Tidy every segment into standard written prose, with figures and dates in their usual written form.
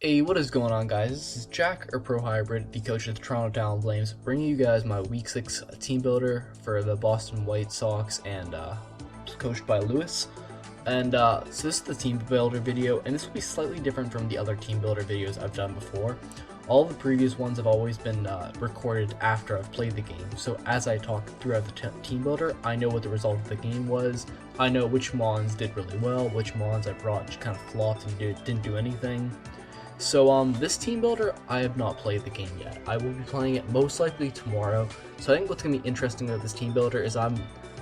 Hey, what is going on, guys? This is Jack, or Pro Hybrid, the coach of the Toronto Talonflames, bringing you guys my Week 6 team builder for the Boston White Sawks, and coached by Lewis. So this is the team builder video, and this will be slightly different from the other team builder videos I've done before. All the previous ones have always been recorded after I've played the game, so as I talk throughout the team builder, I know what the result of the game was. I know which mons did really well, which mons I brought just kind of flopped and didn't do anything. So this team builder, I have not played the game yet. I will be playing it most likely tomorrow. So I think what's going to be interesting about this team builder is I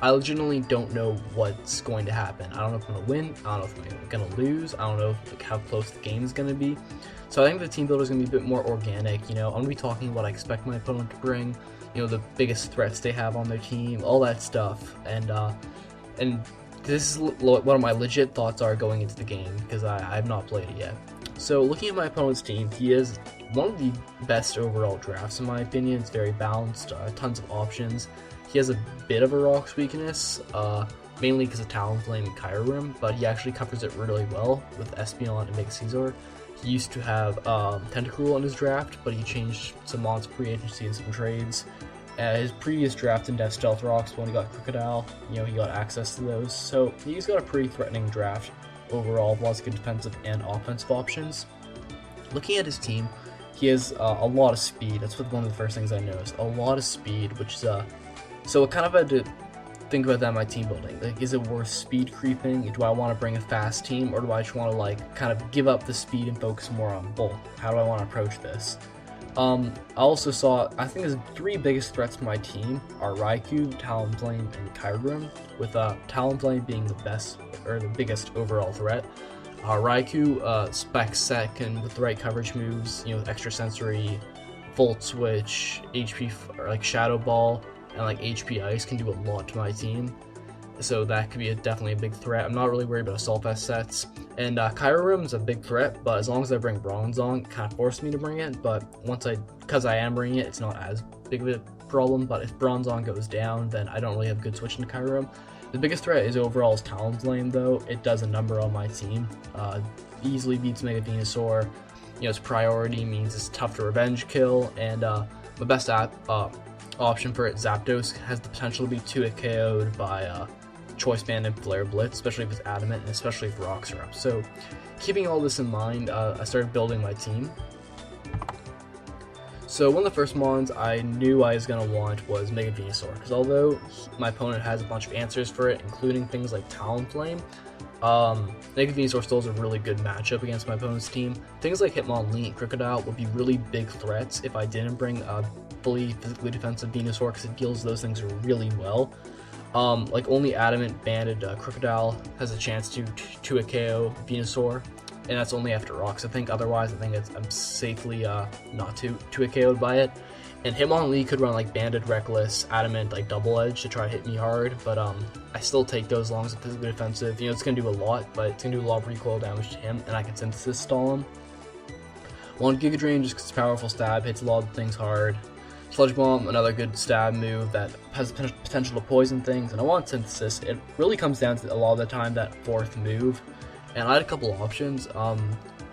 legitimately don't know what's going to happen. I don't know if I'm going to win, I don't know if I'm going to lose, I don't know how close the game is going to be. So I think the team builder is going to be a bit more organic, I'm going to be talking what I expect my opponent to bring, the biggest threats they have on their team, all that stuff. And this is what my legit thoughts are going into the game, because I have not played it yet. So looking at my opponent's team, he is one of the best overall drafts in my opinion. It's very balanced, tons of options. He has a bit of a rocks weakness, mainly because of Talonflame and Kyurem, but he actually covers it really well with SBL and Mega Caesar. He used to have Tentacruel in his draft, but he changed some mods pre-agency and some trades. His previous draft in Death Stealth Rocks, when he got Crocodile, he got access to those. So he's got a pretty threatening draft overall, with lots of good defensive and offensive options. Looking at his team, he has a lot of speed. That's one of the first things I noticed. A lot of speed, which is so I kind of had to think about that in my team building. Like, is it worth speed creeping? Do I want to bring a fast team, or do I just want to kind of give up the speed and focus more on bulk? How do I want to approach this? I also saw, I think the three biggest threats to my team are Raikou, Talonflame, and Kyurem, with Talonflame being the best, or the biggest overall threat. Raikou specs second with the right coverage moves, extra sensory, Volt Switch, HP, or Shadow Ball, and HP Ice can do a lot to my team. So that could be definitely a big threat. I'm not really worried about Assault Vest sets. And Kyurem is a big threat, but as long as I bring Bronzong, it kind of forced me to bring it. But because I am bringing it, it's not as big of a problem. But if Bronzong goes down, then I don't really have good switch into Kyurem. The biggest threat is overall is Talonflame, though. It does a number on my team. Easily beats Mega Venusaur. Its priority means it's tough to revenge kill, and the best option for it, Zapdos, has the potential to be 2-hit KO'd by Choice Band and Flare Blitz, especially if it's adamant and especially if rocks are up. So keeping all this in mind, I started building my team. So one of the first mons I knew I was going to want was Mega Venusaur, because although my opponent has a bunch of answers for it, including things like Talonflame, Mega Venusaur still is a really good matchup against my opponent's team. Things like Hitmonlee and Crocodile would be really big threats if I didn't bring a fully physically defensive Venusaur, because it deals those things really well. Only Adamant Banded Crocodile has a chance to a KO Venusaur, and that's only after rocks, I think. Otherwise, I think I'm safely not to a KO'd by it. And Hitmonlee could run Banded Reckless, Adamant, Double Edge to try to hit me hard, but I still take those as long as it's physically defensive. It's going to do a lot, but it's going to do a lot of recoil damage to him, and I can Synthesis stall him. One Giga Drain, just because it's powerful stab, hits a lot of things hard. Sludge Bomb, another good stab move that has potential to poison things, and I want Synthesis. It really comes down to a lot of the time that fourth move, and I had a couple of options.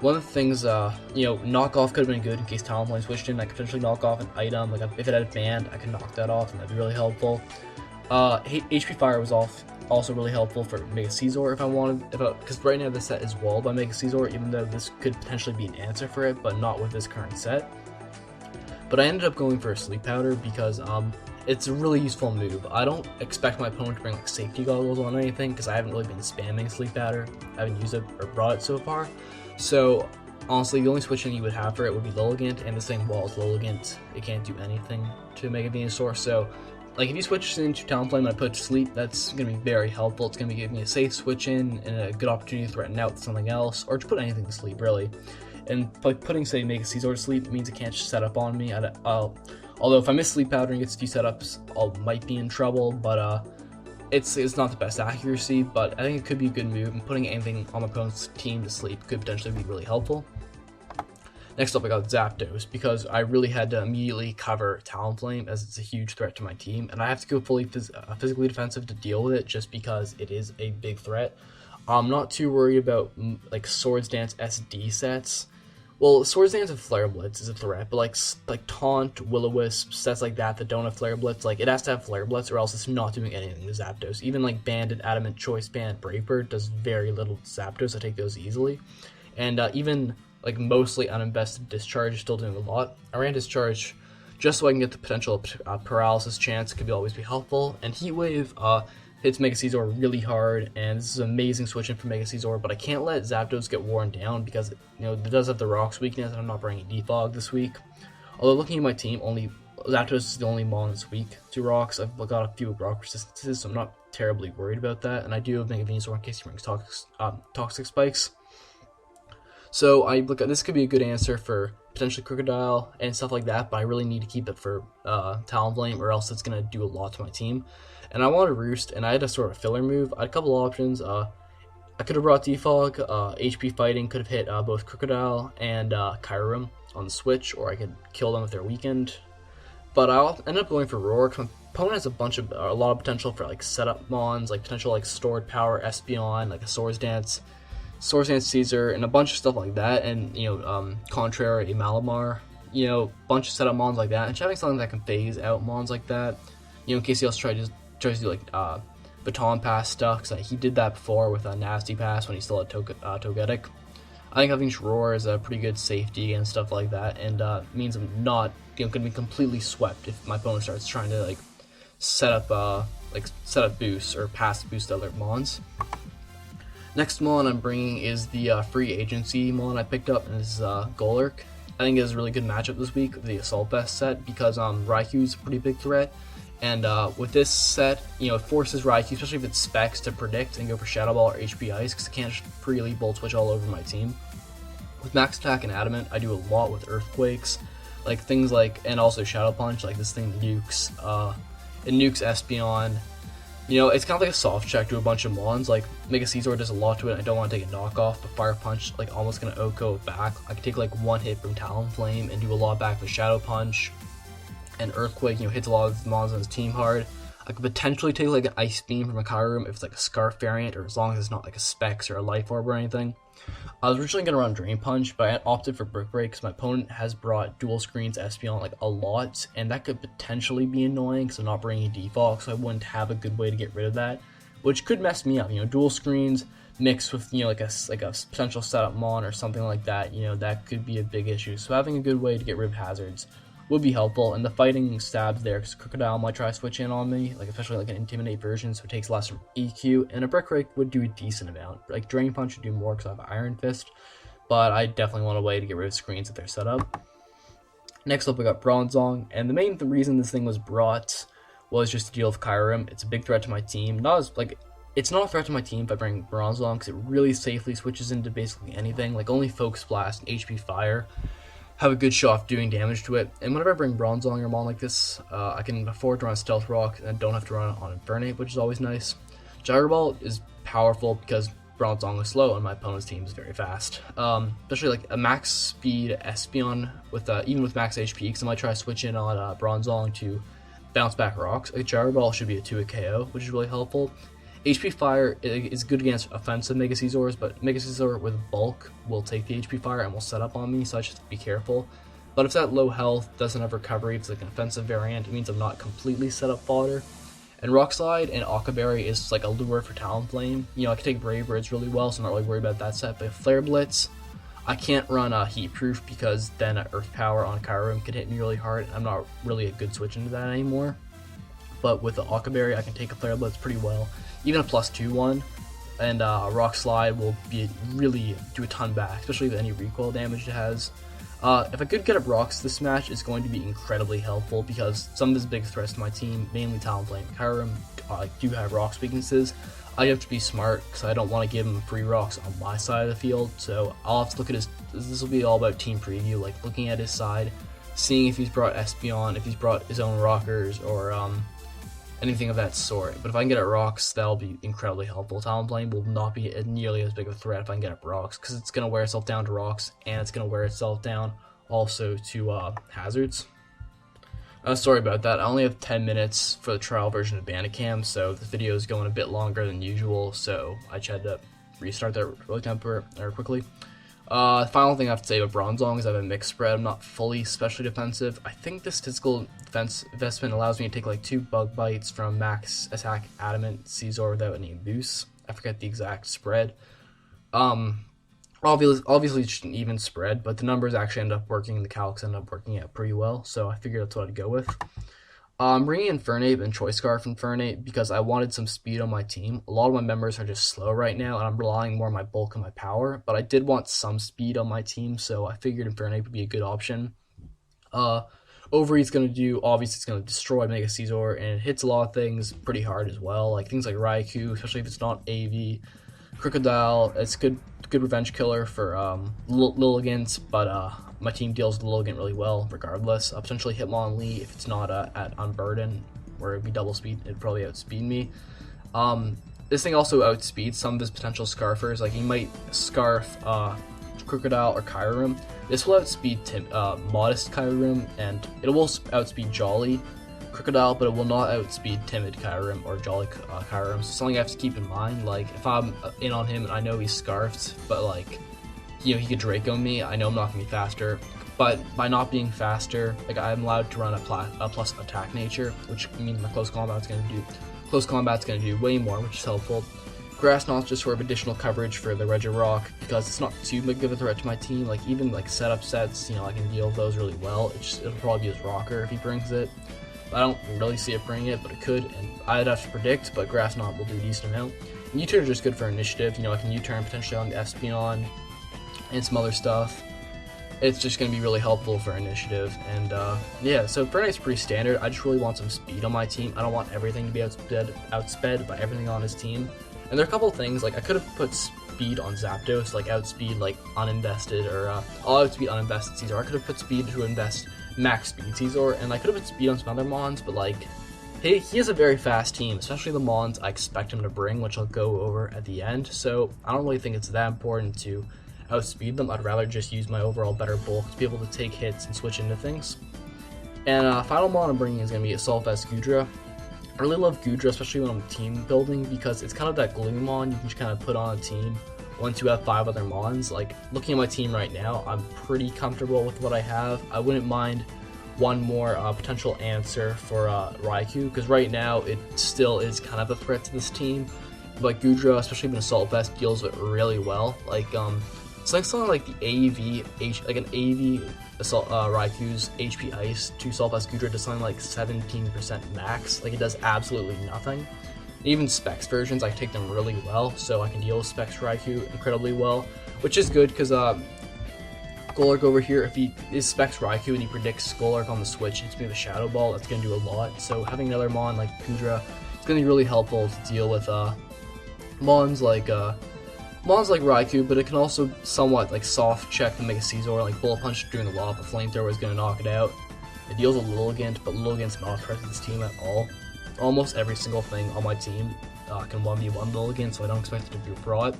One of the things, Knock Off could have been good in case Talonflame switched in. I could potentially knock off an item, if it had a band, I could knock that off, and that'd be really helpful. HP Fire was also really helpful for Mega Caesar if I wanted, because right now this set is walled by Mega Caesar, even though this could potentially be an answer for it, but not with this current set. But I ended up going for a Sleep Powder because it's a really useful move. I don't expect my opponent to bring safety goggles on anything, because I haven't really been spamming Sleep Powder. I haven't used it or brought it so far. So honestly, the only switching you would have for it would be Lilligant, and the same wall as Lilligant, it can't do anything to Mega Venusaur. So if you switch into Talonflame and I put Sleep, that's going to be very helpful. It's going to give me a safe switch in and a good opportunity to threaten out something else, or to put anything to sleep, really. And putting, say, Mega Caesar to sleep means it can't just set up on me. Although if I miss Sleep Powder and gets a few setups, I might be in trouble, but it's not the best accuracy, but I think it could be a good move, and putting anything on my opponent's team to sleep could potentially be really helpful. Next up, I got Zapdos, because I really had to immediately cover Talonflame, as it's a huge threat to my team, and I have to go fully physically defensive to deal with it, just because it is a big threat. I'm not too worried about Swords Dance SD sets. Well, Swords Dance and Flare Blitz is a threat, but like Taunt, Will-O-Wisp, sets like that don't have Flare Blitz, like it has to have Flare Blitz or else it's not doing anything to Zapdos. Even like Bandit, Adamant, Choice Band, Brave Bird does very little to Zapdos. I take those easily. And even like mostly uninvested Discharge is still doing a lot. I ran Discharge just so I can get the potential paralysis chance. It could always be helpful. And Heat Wave hits Mega Caesar really hard, and this is an amazing switch in for Mega Caesar, but I can't let Zapdos get worn down because, you know, it does have the Rocks weakness, and I'm not bringing Defog this week. Although looking at my team, Zapdos is the only Mon that's weak to Rocks. I've got a few Rock resistances, so I'm not terribly worried about that, and I do have Mega Venusaur in case he brings Toxic Spikes. So I look at this could be a good answer for potentially Crocodile and stuff like that, but I really need to keep it for Talonflame, or else it's going to do a lot to my team. And I wanted Roost, and I had a sort of filler move. I had a couple options. I could have brought Defog, HP Fighting could have hit both Crocodile and Kyurem on the switch, or I could kill them if they're weakened. But I ended up going for Roar, because my opponent has a lot of potential for like setup Mons, like potential like stored power, Espeon, like a Swords Dance Caesar, and a bunch of stuff like that, and, you know, Contrary, Malamar, you know, bunch of setup Mons like that, and having something that can phase out Mons like that, you know, in case he else tries to do like Baton Pass stuff, because he did that before with a Nasty Pass when he still had Togetic. I think having Roar is a pretty good safety and stuff like that, and means I'm not, you know, going to be completely swept if my opponent starts trying to like set up boosts or pass boost other Mons. Next Mon I'm bringing is the free agency Mon I picked up, and this is Golurk. I think it is a really good matchup this week with the Assault Vest set, because Raikou's a pretty big threat, and with this set, you know, it forces Raikou, especially if it's specs, to predict and go for Shadow Ball or HP Ice, because it can't just freely Volt Switch all over my team. With Max Attack and Adamant, I do a lot with Earthquakes, like things like, and also Shadow Punch, like this thing nukes, it nukes Espeon. You know, it's kind of like a soft check to a bunch of Mons. Like, Mega Caesar does a lot to it, I don't want to take a knockoff, but Fire Punch, like, almost going to OHKO it back. I can take, like, one hit from Talonflame and do a lot back with Shadow Punch. And Earthquake, you know, hits a lot of Mons on his team hard. I could potentially take, like, an Ice Beam from a Kyurem if it's, like, a Scarf variant, or as long as it's not, like, a Specs or a Life Orb or anything. I was originally going to run Drain Punch, but I opted for Brick Break because my opponent has brought dual screens Espeon like a lot, and that could potentially be annoying because I'm not bringing Defog, so I wouldn't have a good way to get rid of that, which could mess me up. You know, dual screens mixed with, you know, like a potential setup Mon or something like that, you know, that could be a big issue. So having a good way to get rid of hazards would be helpful, and the fighting stabs there, because Crocodile might try to switch in on me, like especially like an Intimidate version, so it takes less from EQ, and a Brick Break would do a decent amount. Like Drain Punch would do more because I have Iron Fist, but I definitely want a way to get rid of screens if they're set up. Next up, we got Bronzong, and the main reason this thing was brought was just to deal with Kyurem. It's a big threat to my team. It's not a threat to my team if I bring Bronzong, because it really safely switches into basically anything. Like only Focus Blast and HP Fire have a good shot of doing damage to it, and whenever I bring Bronzong or Mon like this, I can afford to run Stealth Rock and don't have to run it on Infernape, which is always nice. Gyro Ball is powerful because Bronzong is slow and my opponent's team is very fast. Especially like a max speed Espeon with even with max HP, because I might try to switch in on Bronzong to bounce back rocks. A Gyro Ball should be a 2-hit KO, which is really helpful. HP Fire is good against offensive Mega Caesars, but Mega Caesar with bulk will take the HP Fire and will set up on me, so I should be careful. But if that low health doesn't have recovery, if it's like an offensive variant, it means I'm not completely set up fodder. And Rock Slide and Akaberry is like a lure for Talonflame. You know, I can take Brave Birds really well, so I'm not really worried about that set. But Flare Blitz, I can't run Heat Proof because then Earth Power on Kyurem could hit me really hard. I'm not really a good switch into that anymore. But with the Akaberry, I can take a Flare Blitz pretty well. Even a +2 one, and Rock Slide will really do a ton back, especially with any recoil damage it has. If I could get up Rocks this match, it's going to be incredibly helpful, because some of his big threats to my team, mainly Talonflame and Kyurem, do have Rocks weaknesses. I have to be smart, because I don't want to give him free Rocks on my side of the field, so I'll have to look at this will be all about team preview, like looking at his side, seeing if he's brought Espeon, if he's brought his own Rockers, or anything of that sort. But if I can get at Rocks, that'll be incredibly helpful. Talonflame will not be nearly as big of a threat if I can get at Rocks, because it's going to wear itself down to Rocks, and it's going to wear itself down also to hazards. Sorry about that. I only have 10 minutes for the trial version of Bandicam, so the video is going a bit longer than usual, so I just had to restart that really quickly. Final thing I have to say about Bronzong is I have a mixed spread. I'm not fully specially defensive. I think this statistical defense investment allows me to take like 2 bug bites from max attack adamant Caesar without any boosts. I forget the exact spread. Obviously it's just an even spread, but the numbers actually end up working. The calcs end up working out pretty well, so I figured that's what I'd go with. I'm bringing Infernape and Choice Scarf Infernape because I wanted some speed on my team. A lot of my members are just slow right now, and I'm relying more on my bulk and my power, but I did want some speed on my team, so I figured Infernape would be a good option. Overeat's going to do, obviously it's going to destroy Mega Caesar, and it hits a lot of things pretty hard as well, like things like Raikou, especially if it's not AV. Crocodile, it's good revenge killer for Lilligant, but my team deals with Lilligant really well regardless. Potentially Hitmonlee if it's not at Unburden, where it'd be double speed, it'd probably outspeed me. This thing also outspeeds some of his potential scarfers, like he might scarf Crocodile or Kyurem. This will outspeed Modest Kyurem, and it will outspeed Jolly Crocodile, but it will not outspeed Timid Kyurem or Jolly Kyurem. So something I have to keep in mind, like if I'm in on him and I know he's scarfed, but like he could Draco me, I know I'm not gonna be faster. But by not being faster, like I'm allowed to run a plus attack nature, which means my close combat's gonna do way more, which is helpful. Grass Knot's just sort of additional coverage for the Regirock because it's not too big of a threat to my team. Like even like setup sets, I can deal with those really well. It'll probably be his rocker if he brings it. I don't really see it bringing it, but it could, and I'd have to predict, but Grass Knot will do a decent amount. U-turn is just good for initiative, I can U-turn potentially on the Espeon and some other stuff. It's just going to be really helpful for initiative, and yeah, so Fernite's pretty standard. I just really want some speed on my team. I don't want everything to be outsped by everything on his team. And there are a couple of things, like I could have put speed on Zapdos, like outspeed like uninvested, or I'll outspeed uninvested Caesar. I could have put speed to invest max speed Caesar, and I could have put speed on some other mons, but like he has a very fast team, especially the mons I expect him to bring, which I'll go over at the end. So I don't really think it's that important to outspeed them. I'd rather just use my overall better bulk to be able to take hits and switch into things. And final mon I'm bringing is going to be Assault Vest Goodra. I really love Goodra, especially when I'm team building, because it's kind of that glue mon you can just kind of put on a team once you have 5 other mons. Like looking at my team right now, I'm pretty comfortable with what I have. I wouldn't mind one more potential answer for Raikou, because right now it still is kind of a threat to this team. But Goodra, especially when Assault Vest, deals with it really well. Like something like the AV, like an AV Assault Raikou's HP Ice to Assault Vest Goodra does something like 17% max. Like it does absolutely nothing. Even Specs versions, I take them really well, so I can deal with Specs Raikou incredibly well, which is good because Golurk over here, if he is Specs Raikou and he predicts Golurk on the switch, hits me with a Shadow Ball, that's going to do a lot. So having another mon like Goodra, it's going to be really helpful to deal with mons like Raikou, but it can also somewhat like soft check the Mega Caesar, like Bullet Punch doing a lot, but Flamethrower is going to knock it out. It deals with Lilligant, but Lilligant's not a threat to this team at all. Almost every single thing on my team can 1v1 Lilligant, so I don't expect it to be brought.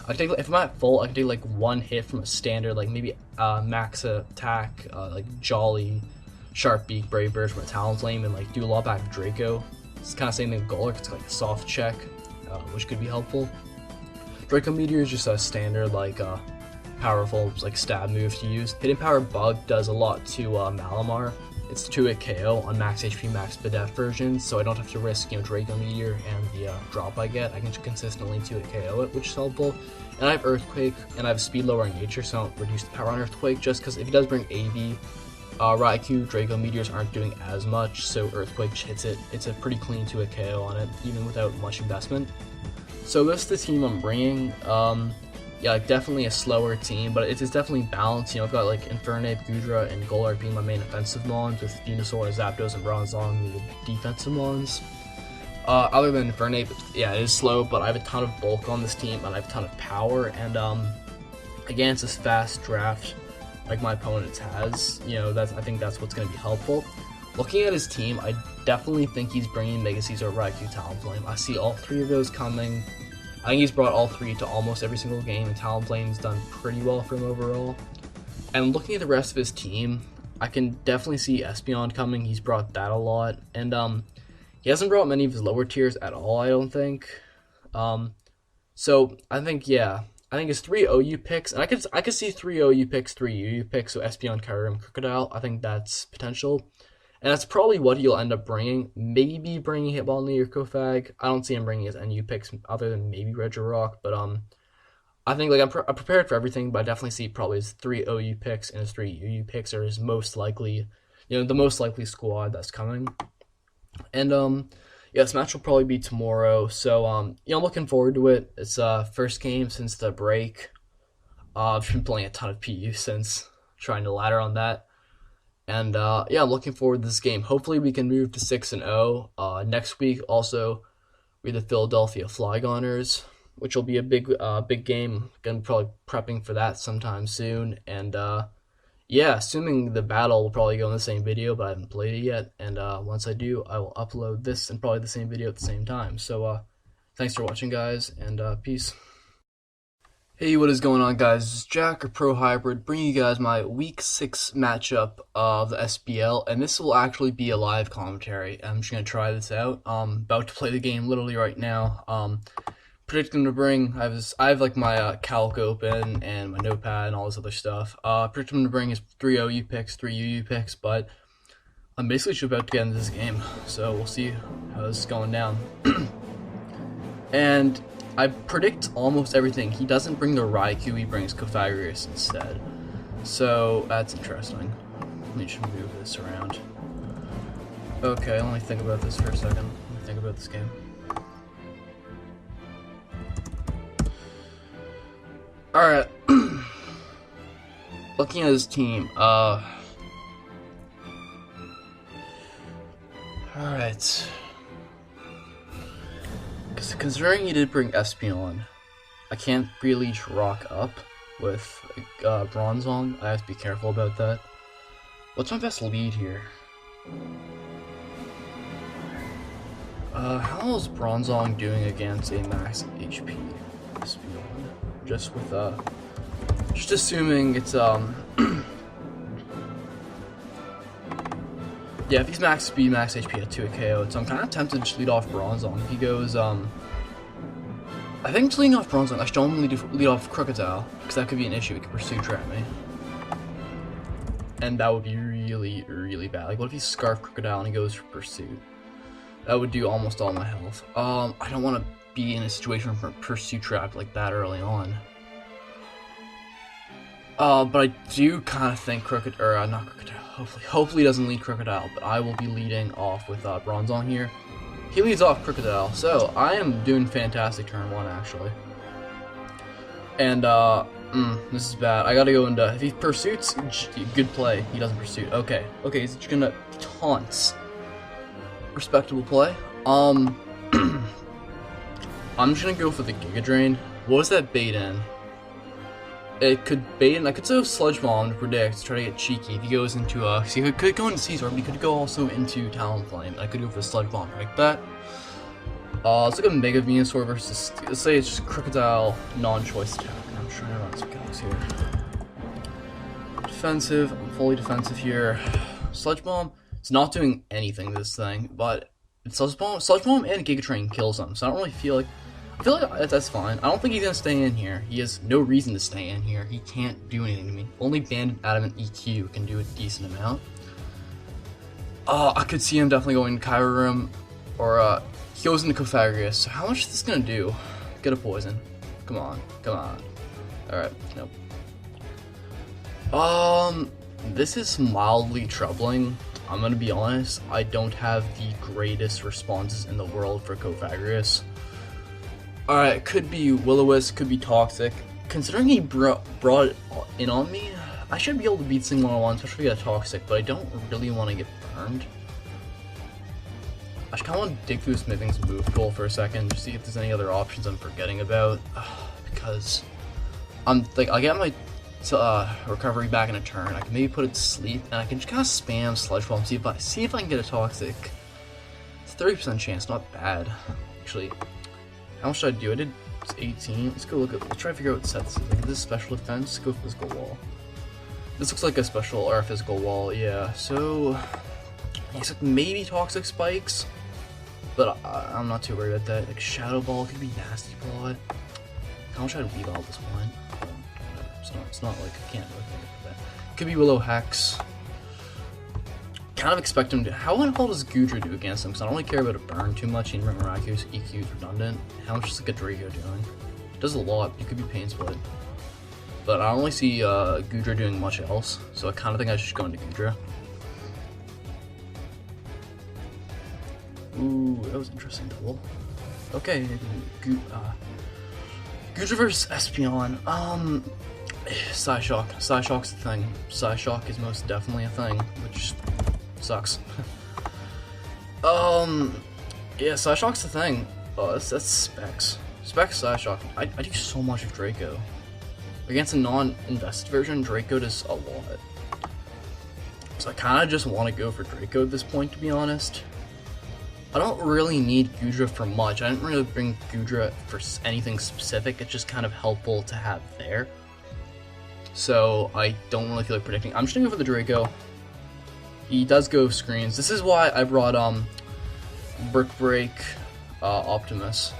If I'm at full, I can take like one hit from a standard, like maybe max attack, like Jolly, Sharp Beak, Brave Bird from a Talonflame, and like do a lot back to Draco. It's kind of same thing with Golurk, it's like a soft check, which could be helpful. Draco Meteor is just a standard like powerful like stab move to use. Hidden Power Bug does a lot to Malamar. It's 2-hit KO on max HP, max Bidef versions, so I don't have to risk Draco Meteor and the drop I get. I can just consistently 2-hit KO it, which is helpful. And I have Earthquake, and I have speed lowering nature, so I don't reduce the power on Earthquake, just because if he does bring AV, Raikou, Draco Meteors aren't doing as much, so Earthquake just hits it. It's a pretty clean 2-hit KO on it, even without much investment. So this is the team I'm bringing. Yeah, like definitely a slower team, but it is definitely balanced. I've got like Infernape, Goodra, and Golurk being my main offensive mons, with Venusaur, Zapdos, and Bronzong the defensive mons. Other than Infernape, yeah, it is slow, but I have a ton of bulk on this team, and I have a ton of power, and against this fast draft like my opponent has, I think that's what's going to be helpful. Looking at his team, I definitely think he's bringing Mega Caesar, Raikou, Talonflame. I see all 3 of those coming. I think he's brought all 3 to almost every single game, and Talonflame's done pretty well for him overall. And looking at the rest of his team, I can definitely see Espeon coming. He's brought that a lot, and he hasn't brought many of his lower tiers at all, I don't think. So I think, yeah, I think it's 3 OU picks, and I could see 3 OU picks, 3 UU picks, so SBL and Kyurem Crocodile. I think that's potential. And that's probably what he'll end up bringing. Maybe bringing Hitball Knee or Kofag. I don't see him bringing his NU picks other than maybe Regirock, but I think like I'm prepared for everything, but I definitely see probably his 3 OU picks and his 3 UU picks are his most likely, the most likely squad that's coming. And yeah, this match will probably be tomorrow, so I'm looking forward to it. It's first game since the break. I've been playing a ton of PU since, trying to ladder on that. And yeah, I'm looking forward to this game. Hopefully we can move to 6-0. Next week also we have the Philadelphia Flygoners, which will be a big game. Gonna be probably prepping for that sometime soon. And yeah, assuming the battle will probably go in the same video, but I haven't played it yet. And once I do, I will upload this and probably the same video at the same time. So thanks for watching, guys, and peace. Hey, what is going on, guys? This is Jack, or Pro Hybrid, bringing you guys my Week 6 matchup of the SBL, and this will actually be a live commentary. I'm just going to try this out. I'm about to play the game literally right now. Predicting to bring, I have like my calc open and my notepad and all this other stuff. Predicting to bring is 3 OU picks, 3 UU picks, but I'm basically just about to get into this game, so we'll see how this is going down. And I predict almost everything. He doesn't bring the Raikou, he brings Cofagrigus instead. So that's interesting. Let me just move this around. Okay, let me think about this for a second. Let me think about this game. Alright. Looking at his team, alright. Considering he did bring Espeon, I can't really rock up with Bronzong. I have to be careful about that. What's my best lead here? How is Bronzong doing against a max HP Espeon? Just with just assuming it's yeah, if he's max speed, max HP at 2 KO, so I'm kind of tempted to just lead off Bronzong. If he goes, I think just leading off Bronzong, I should only lead off Crocodile, because that could be an issue. It could pursue trap me. And that would be really, really bad. Like, what if he Scarf Crocodile and he goes for Pursuit? That would do almost all my health. I don't want to be in a situation for Pursuit trap like that early on. But I do kind of think not Crocodile. Hopefully he doesn't lead Crocodile, but I will be leading off with Bronzong here. He leads off Crocodile, so I am doing fantastic turn 1 actually. And this is bad. I gotta go into, if he pursuits, good play. He doesn't pursue. Okay, he's just gonna taunts. Respectable play. I'm just gonna go for the Giga Drain. What was that bait in? It could bait in. I could throw Sludge Bomb to predict, try to get cheeky. If he goes into he could go into Caesar, but he could go also into Talonflame. I could go for the Sludge Bomb like that. Let's look at Mega Venusaur versus. Let's say it's just Crocodile non-choice attack. I'm trying to run some calcs here. Defensive. I'm fully defensive here. Sludge Bomb. It's not doing anything to this thing, but it's Sludge Bomb and Giga Drain kills him. So I don't really feel like. I feel like that's fine. I don't think he's gonna stay in here. He has no reason to stay in here. He can't do anything to me. Only Banded Adamant EQ can do a decent amount. I could see him definitely going to Kyurem, or he goes into Cofagrigus. So how much is this gonna do? Get a poison. Come on. Alright, nope. This is mildly troubling. I'm gonna be honest. I don't have the greatest responses in the world for Cofagrigus. Alright, could be Will-O-Wisp, could be Toxic. Considering he brought it in on me, I should be able to beat Sing 101, especially at Toxic, but I don't really want to get burned. I kind of want to dig through Smithing's move pool for a second, just see if there's any other options I'm forgetting about. Because I'll get my recovery back in a turn. I can maybe put it to sleep, and I can just kind of spam Sludge Bomb, see if I can get a Toxic. It's a 30% chance, not bad. Actually, how much should I do? I did 18. Let's go let's try to figure out what sets. Like, is this special defense? Let's go physical wall. This looks like a special or a physical wall, yeah. So, maybe Toxic Spikes, but I'm not too worried about that. Like, Shadow Ball could be Nasty Plot. How much I'd weave out at this point? It's not like I can't really think of that. Could be Willow Hex. Kind of expect him to. How the hell does Goodra do against him? Because I don't really care about a burn too much. Even Miraculous EQ is redundant. How much is like a Draco doing? It does a lot. You could be Pain Split. But I don't really see Goodra doing much else. So I kind of think I should go into Goodra. Ooh, that was interesting double. Okay, Goodra versus Espeon. Psyshock. Psyshock's the thing. Psyshock is most definitely a thing, which sucks. Yeah, Psyshock's the thing. That's Specs. Specs Psyshock. I do so much of Draco. Against a non-invested version, Draco does a lot. So I kind of just want to go for Draco at this point, to be honest. I don't really need Goodra for much. I didn't really bring Goodra for anything specific. It's just kind of helpful to have there. So I don't really feel like predicting. I'm just gonna go for the Draco. He does go screens. This is why I brought Brick Break Optimus.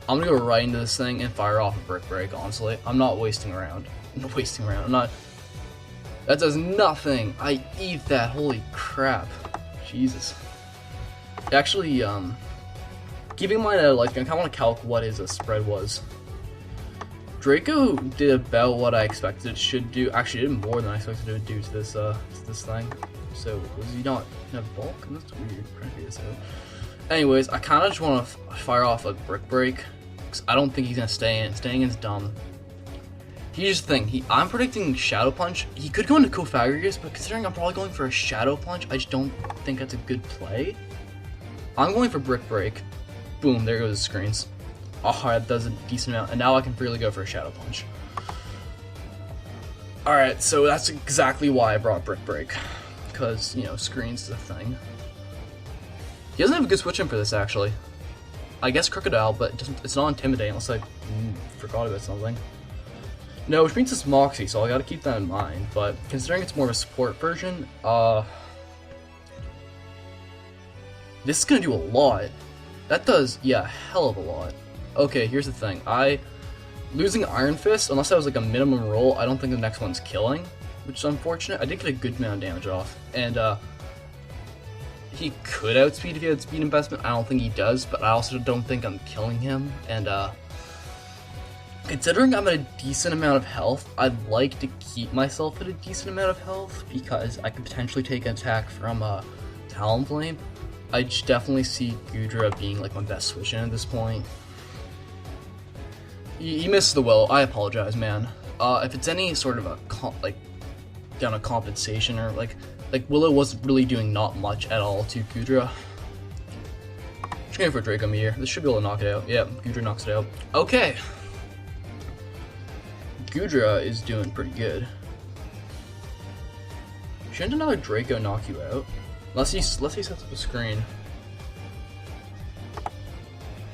I'm gonna go right into this thing and fire off a Brick Break, honestly. I'm not wasting around. I'm not. That does nothing. I eat that. Holy crap. Jesus. Actually, keeping in mind that I kind of want to calc what his spread was. Draco did about what I expected it should do. Actually, it did more than I expected it would do to this thing. So was he not in a bulk? That's weird. I'm trying to figure this out. Anyways, I kind of just want to fire off a Brick Break because I don't think he's gonna stay in. Staying in is dumb. Here's the thing. I'm predicting Shadow Punch. He could go into Cofagrigus, but considering I'm probably going for a Shadow Punch, I just don't think that's a good play. I'm going for Brick Break. Boom, there goes the screens. Oh, that does a decent amount, and now I can freely go for a Shadow Punch. Alright, so that's exactly why I brought Brick Break. Because, you know, screens is a thing. He doesn't have a good switch in for this, actually. I guess Crocodile, but it's not intimidating unless I forgot about something. No, which means it's Moxie, so I gotta keep that in mind. But considering it's more of a support version, this is gonna do a lot. That does, yeah, a hell of a lot. Okay, here's the thing. Losing Iron Fist, unless that was like a minimum roll, I don't think the next one's killing, which is unfortunate. I did get a good amount of damage off, and he could outspeed if he had speed investment. I don't think he does, but I also don't think I'm killing him. And considering I'm at a decent amount of health, I'd like to keep myself at a decent amount of health because I could potentially take an attack from Talonflame. I definitely see Goodra being like my best switch in at this point. He missed the Willow. I apologize, man. If it's any sort of a down a compensation or like Willow wasn't really doing not much at all to Goodra. Just going for Draco Meteor. This should be able to knock it out. Yeah, Goodra knocks it out. Okay. Goodra is doing pretty good. Shouldn't another Draco knock you out? Unless he sets up a screen.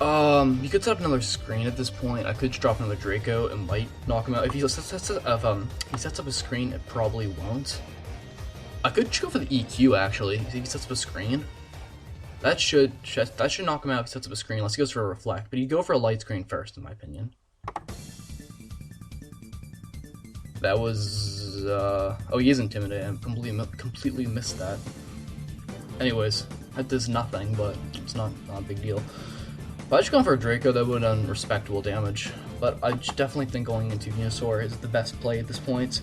You could set up another screen at this point. I could just drop another Draco and might knock him out. If he sets up a screen, it probably won't. I could just go for the EQ actually. If he sets up a screen, that should knock him out if he sets up a screen. Unless he goes for a Reflect, but he'd go for a light screen first, in my opinion. That was oh, he is intimidating. I completely missed that. Anyways, that does nothing, but it's not a big deal. If I just gone for a Draco, that would have done respectable damage. But I definitely think going into Venusaur is the best play at this point.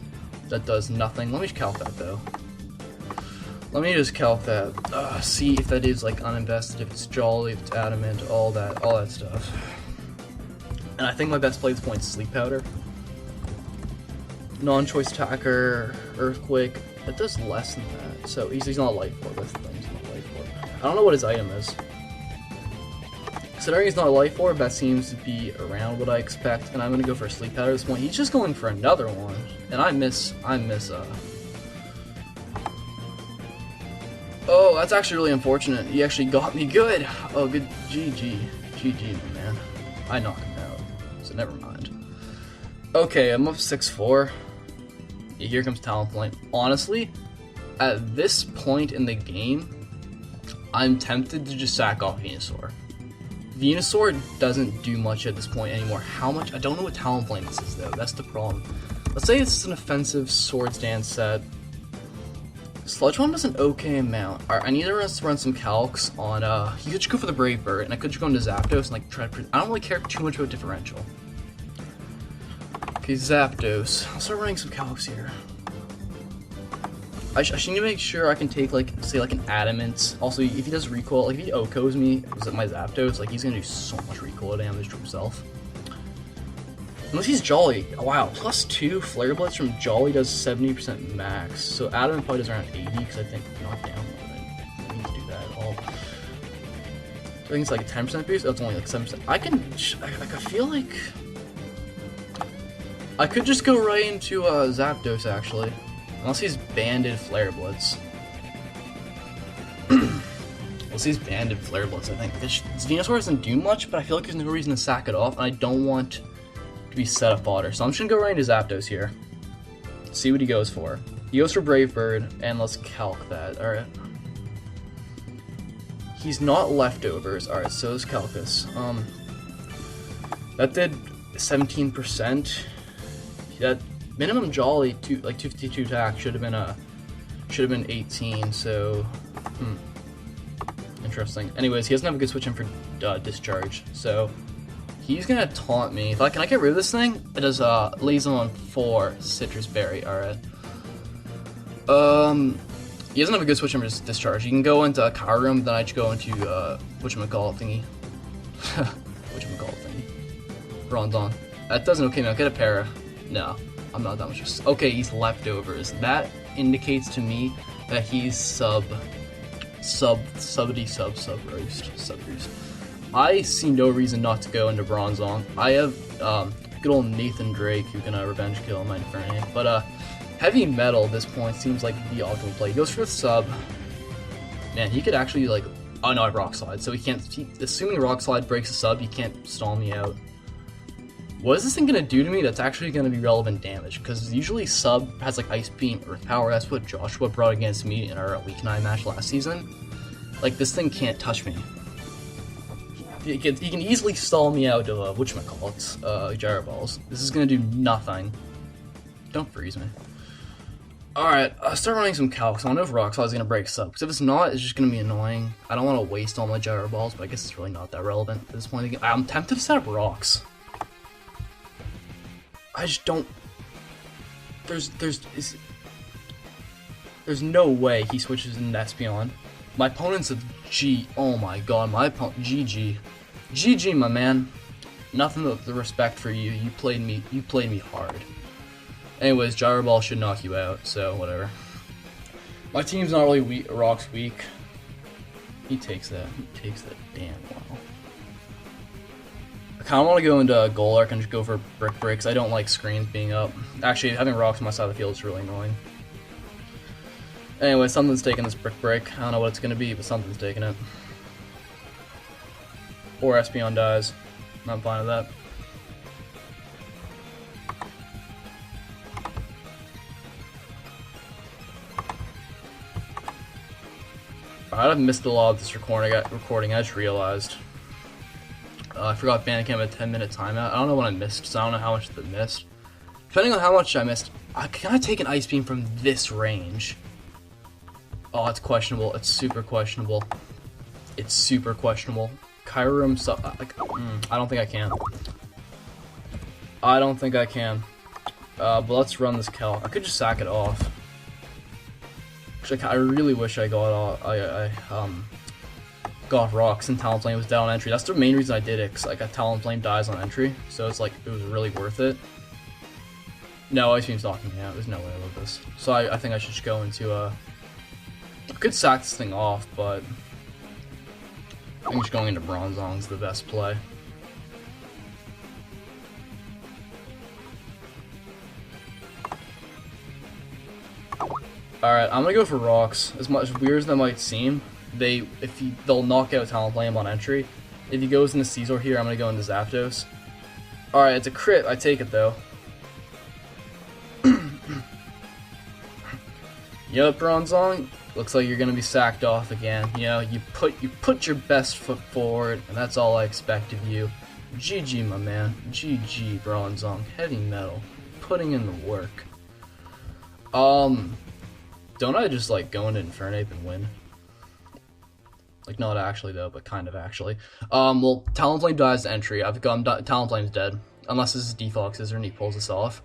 That does nothing. Let me just calc that though. Let me just calc that. See if that is like uninvested, if it's Jolly, if it's Adamant, all that stuff. And I think my best play at this point is Sleep Powder. Non-choice attacker, Earthquake. That does less than that. So he's not Life Orb. That's the thing. He's not Life Orb. I don't know what his item is. Considering he's not a Life Orb, that seems to be around what I expect, and I'm gonna go for a Sleep Powder at this point. He's just going for another one, and I miss. Oh, that's actually really unfortunate. He actually got me good. Oh, good. GG, my man. I knocked him out, so never mind. Okay, I'm up 6-4. Here comes Talonflame. Honestly, at this point in the game, I'm tempted to just sack off Venusaur. Venusaur doesn't do much at this point anymore. How much? I don't know what Talonflames is though. That's the problem. Let's say this is an offensive Swords Dance set. Sludge Bomb does an okay amount. Alright, I need to run some calcs on, you could just go for the Brave Bird, and I could just go into Zapdos and like try to, I don't really care too much about differential. Okay, Zapdos. I'll start running some calcs here. I should need to make sure I can take, like, say, like an Adamant. Also, if he does recoil, like if he OHKOs me with my Zapdos, like he's gonna do so much recoil damage to himself. Unless he's Jolly. Oh, wow, +2 Flare Blitz from Jolly does 70% max. So Adamant probably does around 80 because I think knockdown more than need to do that at all. I think it's like a 10% boost. Oh, it's only like 7%. I feel like I could just go right into Zapdos actually. Unless he's banded Flare Blitz. Unless he's banded Flare Blitz, I think. This Venusaur doesn't do much, but I feel like there's no reason to sack it off, and I don't want to be set up fodder. So I'm just gonna go right into Zapdos here. See what he goes for. He goes for Brave Bird, and let's calc that. Alright. He's not leftovers. Alright, so is Calcus. That did 17%. That minimum Jolly like 252 attack should have been 18, so interesting. Anyways, he doesn't have a good switch in for discharge, so he's gonna taunt me. Can I get rid of this thing? It does lays him on 4 Citrus Berry. Alright. He doesn't have a good switch in for discharge. You can go into Kyurem, then I just go into whatchamacallit thingy. Whatchamacallit thingy. Bronzong. That doesn't okay now. Get a para. No. I'm not that much. Okay, he's leftovers. That indicates to me that he's sub roost. I see no reason not to go into Bronzong. I have good old Nathan Drake who can revenge kill my Infernape, but Heavy Metal at this point seems like the optimal play. He goes for the sub. Man, he could actually like. Oh no, I have Rock Slide, so he can't. Assuming Rock Slide breaks a sub, he can't stall me out. What is this thing gonna do to me that's actually gonna be relevant damage? Because usually sub has like Ice Beam, Earth Power. That's what Joshua brought against me in our Week 9 match last season. Like, this thing can't touch me. He can easily stall me out of Gyro Balls. This is gonna do nothing. Don't freeze me. Alright, I'll start running some calcs. I don't know if Rock Slide is gonna break sub. Because if it's not, it's just gonna be annoying. I don't want to waste all my Gyro Balls, but I guess it's really not that relevant at this point in the game. I'm tempted to set up Rocks. I just don't. There's no way he switches into Espeon. My opponent's a G. Oh my god, my opponent GG, my man. Nothing but the respect for you. You played me hard. Anyways, Gyro Ball should knock you out, so whatever. My team's not really weak. Rock's weak. He takes that. Damn well. I kind of want to go into Golurk and just go for Brick Breaks. I don't like screens being up. Actually, having Rocks on my side of the field is really annoying. Anyway, something's taking this Brick Break. I don't know what it's going to be, but something's taking it. Or Espeon dies. I'm fine with that. I've missed a lot of this recording. I just realized. I forgot Bandicam had a 10-minute timeout. I don't know what I missed, so I don't know how much I missed. Depending on how much I missed, can I take an Ice Beam from this range? Oh, it's questionable. It's super questionable. It's super questionable. Kyurem, I don't think I can. I don't think I can. But let's run this Cal. I could just sack it off. Actually, I really wish I got got Rocks and Talonflame was down on entry. That's the main reason I did it, because like a Talonflame dies on entry, so it's like it was really worth it. No, Ice Beam's knocking me out. There's no way I love this. So I think I should just go into I could sack this thing off, but I think just going into Bronzong is the best play. Alright, I'm gonna go for Rocks. As much weird as that might seem, they'll knock out Talonflame on entry. If he goes into Caesar here, I'm gonna go into Zapdos. Alright, it's a crit. I take it though. Yup, Bronzong. Looks like you're gonna be sacked off again. You know, you put your best foot forward, and that's all I expect of you. GG, my man. GG, Bronzong. Heavy metal. Putting in the work. Don't I just, like, go into Infernape and win? Like, not actually, though, but kind of actually. Well, Talonflame dies to entry. I've gone, Talonflame's dead. Unless this is Default Scissor and he pulls this off.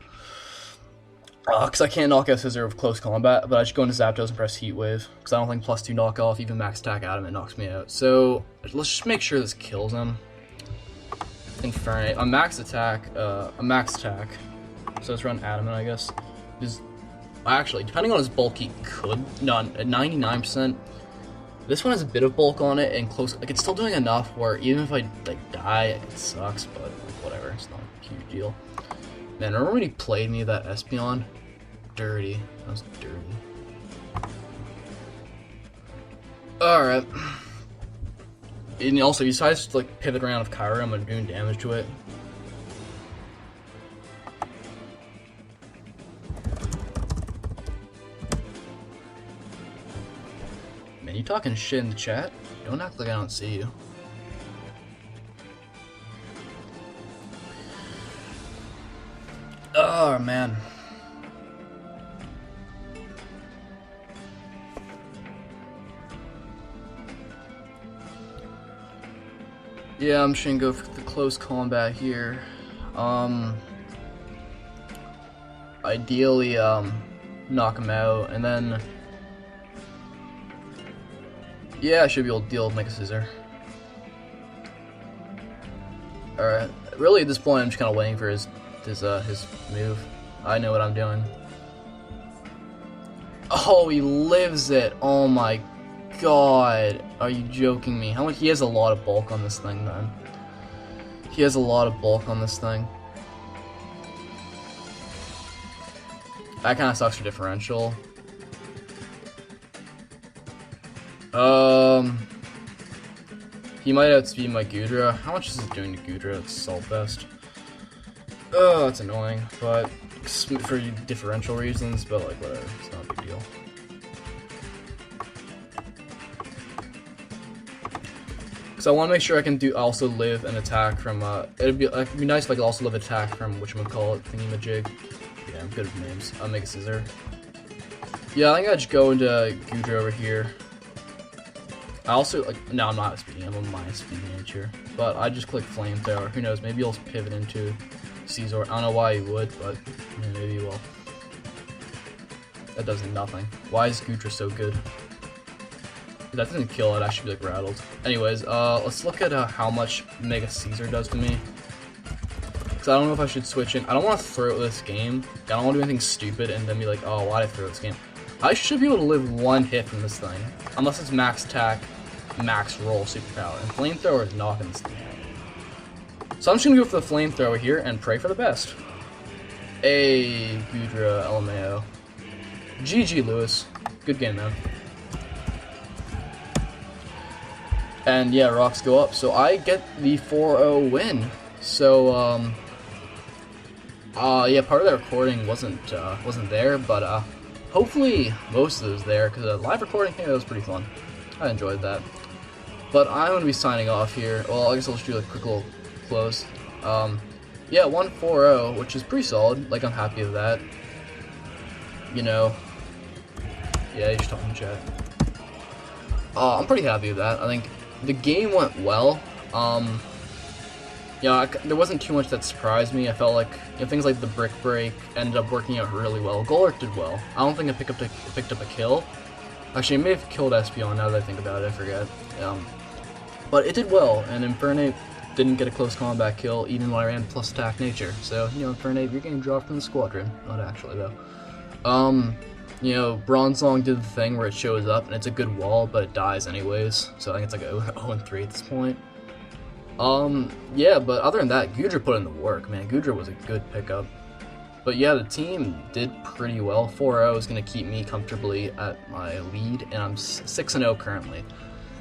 Because I can't knock out Scissor with close combat, but I just go into Zapdos and press Heat Wave. Because I don't think +2 knockoff, even max attack Adamant knocks me out. So, let's just make sure this kills him. Infernape. A max attack. So let's run Adamant, I guess. Actually, depending on his bulk, he could. No, at 99%. This one has a bit of bulk on it, and close. Like, it's still doing enough where even if I, like, die, it sucks, but whatever. It's not a huge deal. Man, remember when he played me that Espeon? Dirty. That was dirty. Alright. And also, he decides to, like, pivot around with Kyurem and doing damage to it. Man, you talking shit in the chat? Don't act like I don't see you. Oh, man. Yeah, I'm just gonna go for the close combat here. Ideally, knock him out, and then... Yeah, I should be able to deal with Mega Scissor. Alright, really at this point I'm just kind of waiting for his move. I know what I'm doing. Oh, he lives it! Oh my god, are you joking me? How much? He has a lot of bulk on this thing, man. He has a lot of bulk on this thing. That kind of sucks for differential. He might outspeed my Goodra. How much is it doing to Goodra? It's Salt Vest. Oh, that's annoying, but for differential reasons, but like whatever, it's not a big deal. So I want to make sure I can also live an attack from, it'd be nice if I could also live attack from, whatchamacallit, thingy-majig. Yeah, I'm good with names. I'll make a Scissor. Yeah, I think I'd just go into Goodra over here. I also, like, no, I'm not speeding, I'm a minus speed nature. But I just click Flamethrower. Who knows, maybe he'll pivot into Caesar. I don't know why he would, but yeah, maybe he will. That does nothing. Why is Goodra so good? If that doesn't kill it, I should be like rattled. Anyways, let's look at how much Mega Caesar does to me. Because I don't know if I should switch in. I don't want to throw this game. I don't want to do anything stupid and then be like, oh, why did I throw this game? I should be able to live one hit from this thing. Unless it's max attack, max roll superpower. And Flamethrower is knocking this thing out. So I'm just going to go for the Flamethrower here and pray for the best. Hey, Goodra, LMAO. GG, Lewis. Good game, man. And yeah, rocks go up. So I get the 4-0 win. So, yeah, part of the recording wasn't there, but, hopefully most of it was there, because a live recording, hey, that was pretty fun. I enjoyed that. But I'm going to be signing off here. Well, I guess I'll just do a quick little close. Yeah, 1-4-0, which is pretty solid. Like, I'm happy with that. You know. Yeah, you should talk in the chat. I'm pretty happy with that. I think the game went well. Yeah, there wasn't too much that surprised me. I felt like things like the Brick Break ended up working out really well. Golurk did well. I don't think I picked up a kill. Actually, I may have killed Espeon now that I think about it. I forget. But it did well, and Infernape didn't get a close combat kill, even when I ran plus attack nature. So, you know, Infernape, you're getting dropped from the squadron. Not actually, though. You know, Bronzong did the thing where it shows up, and it's a good wall, but it dies anyways. So I think it's like 0-3 at this point. Yeah, but other than that, Goodra put in the work, man. Goodra was a good pickup. But yeah, the team did pretty well. 4-0 is going to keep me comfortably at my lead, and I'm 6-0 currently.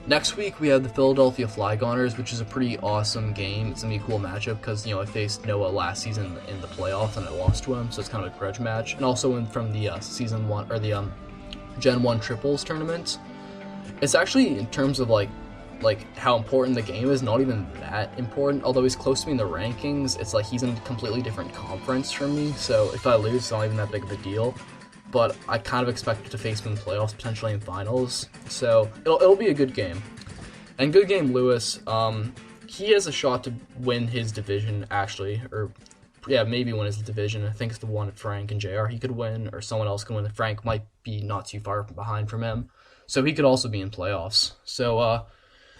Next week, we have the Philadelphia Flygoners, which is a pretty awesome game. It's going to be a cool matchup because, you know, I faced Noah last season in the playoffs and I lost to him, so it's kind of a grudge match. And also from the season 1, or the Gen 1 triples tournament. It's actually, in terms of like how important the game is, not even that important. Although he's close to me in the rankings, it's like he's in a completely different conference from me, so if I lose, it's not even that big of a deal. But I kind of expect to face him in playoffs, potentially in finals, so it'll be a good game. And good game, Lewis. He has a shot to win his division, actually, or yeah, maybe win his division. I think it's the one Frank and JR he could win, or someone else can win. Frank might be not too far behind from him, so he could also be in playoffs. So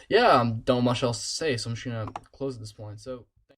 yeah, don't much else to say, so I'm just gonna close at this point. So